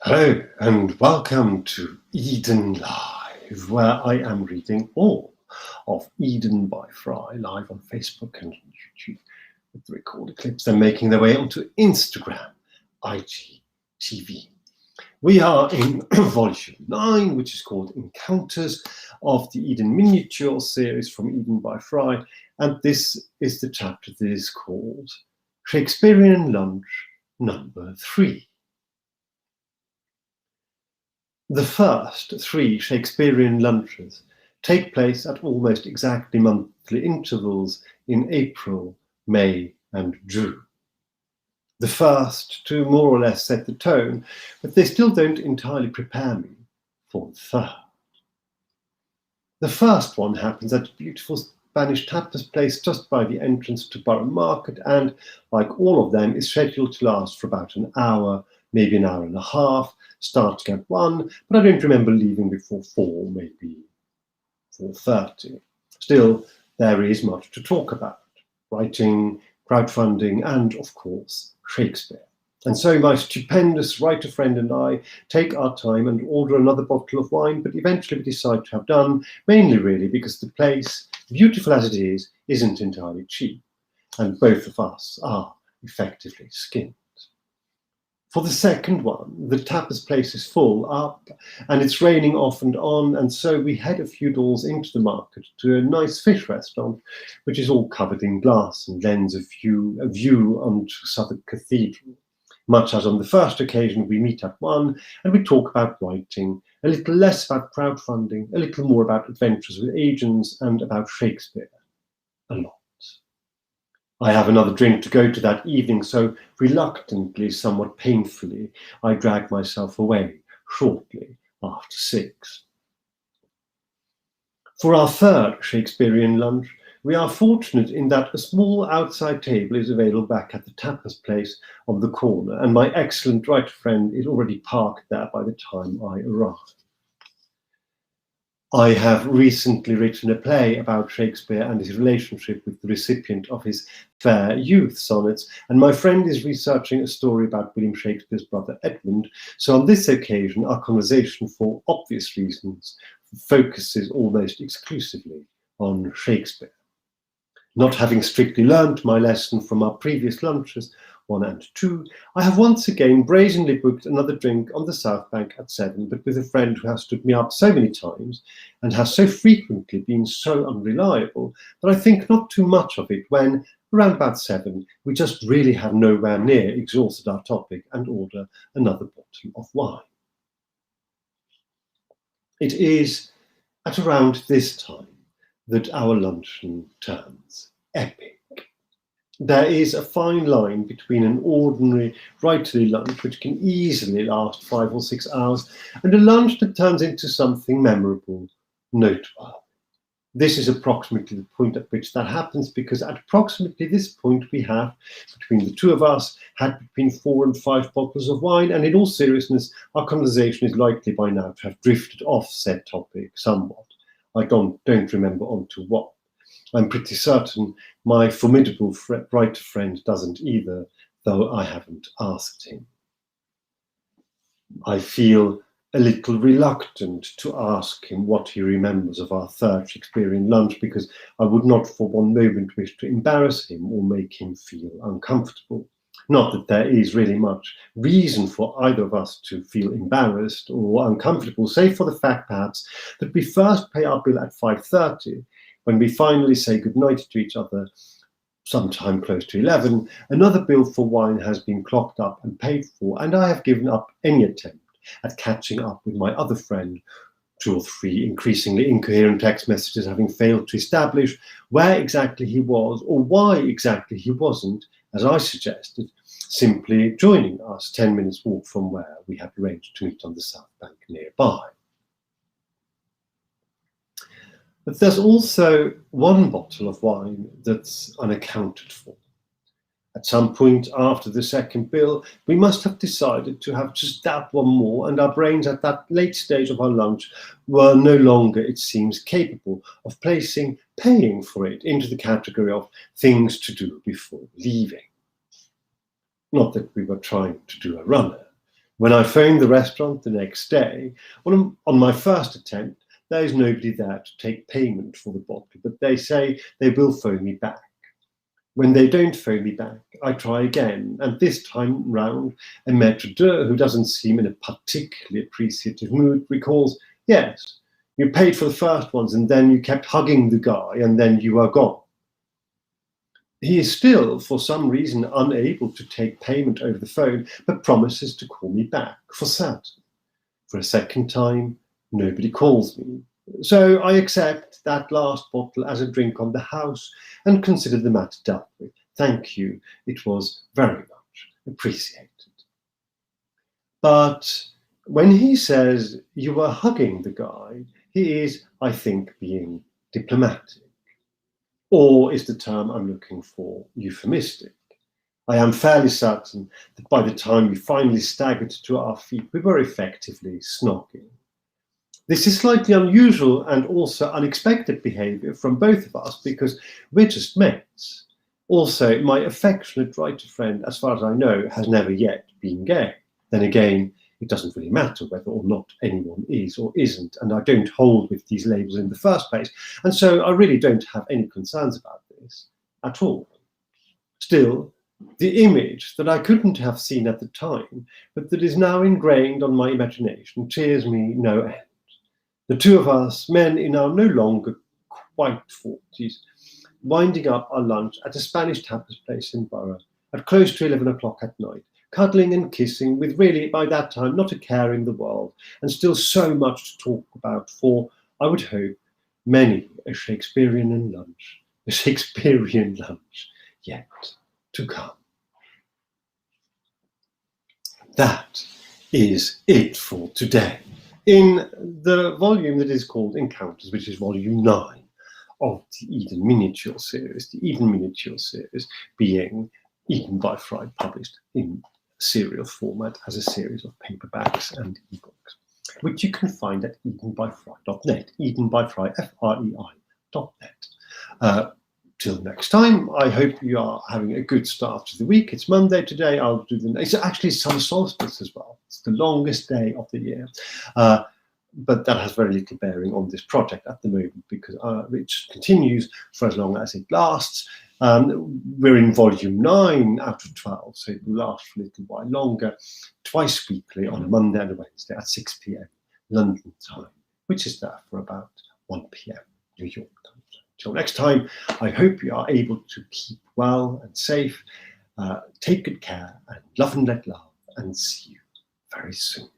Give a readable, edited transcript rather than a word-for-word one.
Hello and welcome to Eden Live, where I am reading all of Eden by FREI live on Facebook and YouTube with the recorded clips. They're making their way onto Instagram, IGTV. We are in volume 9, which is called Encounters of the Eden Miniature series from Eden by FREI, and this is the chapter that is called Shakespearean Lunch number 3. The first 3 Shakespearean lunches take place at almost exactly monthly intervals in April, May, and June. The first 2 more or less set the tone, but they still don't entirely prepare me for the third. The first one happens at a beautiful Spanish tapas place just by the entrance to Borough Market, and, like all of them, is scheduled to last for about an hour, maybe an hour and a half, starting at 1, but I don't remember leaving before 4, maybe 4:30. Still, there is much to talk about: writing, crowdfunding, and, of course, Shakespeare. And so my stupendous writer friend and I take our time and order another bottle of wine, but eventually we decide to have done, mainly really because the place, beautiful as it is, isn't entirely cheap, and both of us are effectively skint. For the second one, the tapas place is full up, and it's raining off and on, and so we head a few doors into the market to a nice fish restaurant, which is all covered in glass and lends a view onto Southwark Cathedral. Much as on the first occasion, we meet at 1 and we talk about writing, a little less about crowdfunding, a little more about adventures with agents, and about Shakespeare. A lot. I have another drink to go to that evening, so reluctantly, somewhat painfully, I drag myself away shortly after 6. For our third Shakespearean lunch, we are fortunate in that a small outside table is available back at the tapas place on the corner, and my excellent writer friend is already parked there by the time I arrive. I have recently written a play about Shakespeare and his relationship with the recipient of his fair youth sonnets, and my friend is researching a story about William Shakespeare's brother Edmund, so on this occasion our conversation, for obvious reasons, focuses almost exclusively on Shakespeare. Not having strictly learnt my lesson from our previous lunches, 1 and 2, I have once again brazenly booked another drink on the South Bank at 7, but with a friend who has stood me up so many times and has so frequently been so unreliable that I think not too much of it when, around about 7, we just really have nowhere near exhausted our topic and order another bottle of wine. It is at around this time that our luncheon turns epic. There is a fine line between an ordinary writerly lunch, which can easily last 5 or 6 hours, and a lunch that turns into something memorable, noteworthy. This is approximately the point at which that happens, because at approximately this point we have, between the two of us, had between 4 and 5 bottles of wine, and in all seriousness, our conversation is likely by now to have drifted off said topic somewhat. I don't remember onto what. I'm pretty certain my formidable writer friend doesn't either, though I haven't asked him. I feel a little reluctant to ask him what he remembers of our third Shakespearean lunch, because I would not for one moment wish to embarrass him or make him feel uncomfortable. Not that there is really much reason for either of us to feel embarrassed or uncomfortable, save for the fact perhaps that we first pay our bill at 5:30, when we finally say goodnight to each other sometime close to 11, another bill for wine has been clocked up and paid for, and I have given up any attempt at catching up with my other friend, 2 or 3 increasingly incoherent text messages having failed to establish where exactly he was or why exactly he wasn't, as I suggested, simply joining us 10 minutes walk from where we had arranged to meet on the South Bank nearby. But there's also one bottle of wine that's unaccounted for. At some point after the second bill, we must have decided to have just that one more, and our brains at that late stage of our lunch were no longer, it seems, capable of placing paying for it into the category of things to do before leaving. Not that we were trying to do a runner. When I phoned the restaurant the next day, on my first attempt, there is nobody there to take payment for the bottle, but they say they will phone me back. When they don't phone me back, I try again, and this time round, a maître d'œuvre who doesn't seem in a particularly appreciative mood recalls, yes, you paid for the first ones and then you kept hugging the guy and then you are gone. He is still, for some reason, unable to take payment over the phone, but promises to call me back for certain. For a second time, nobody calls me. So I accept that last bottle as a drink on the house and consider the matter dealt with. Thank you. It was very much appreciated. But when he says you were hugging the guy, he is, I think, being diplomatic. Or is the term I'm looking for euphemistic? I am fairly certain that by the time we finally staggered to our feet, we were effectively snogging. This is slightly unusual and also unexpected behaviour from both of us because we're just mates. Also, my affectionate writer friend, as far as I know, has never yet been gay. Then again, it doesn't really matter whether or not anyone is or isn't, and I don't hold with these labels in the first place, and so I really don't have any concerns about this at all. Still, the image that I couldn't have seen at the time, but that is now ingrained on my imagination, cheers me no end. The two of us, men in our no longer quite 40s, winding up our lunch at a Spanish tapas place in Borough at close to 11 o'clock at night, cuddling and kissing with really, by that time, not a care in the world, and still so much to talk about for, I would hope, many a Shakespearean lunch yet to come. That is it for today. In the volume that is called Encounters, which is volume 9 of the Eden Miniature series, the Eden Miniature series being Eden by FREI, published in serial format as a series of paperbacks and ebooks, which you can find at edenbyfrei.net, edenbyfrei, FREI.net. Till next time, I hope you are having a good start to the week. It's Monday today. I'll do it's actually summer solstice as well. It's the longest day of the year. But that has very little bearing on this project at the moment because it continues for as long as it lasts. We're in volume 9 out of 12, so it will last for a little while longer, twice weekly on a Monday and a Wednesday at 6 p.m. London time, which is therefore about 1 p.m. New York time. Till next time, I hope you are able to keep well and safe, take good care, and love and let love, and see you very soon.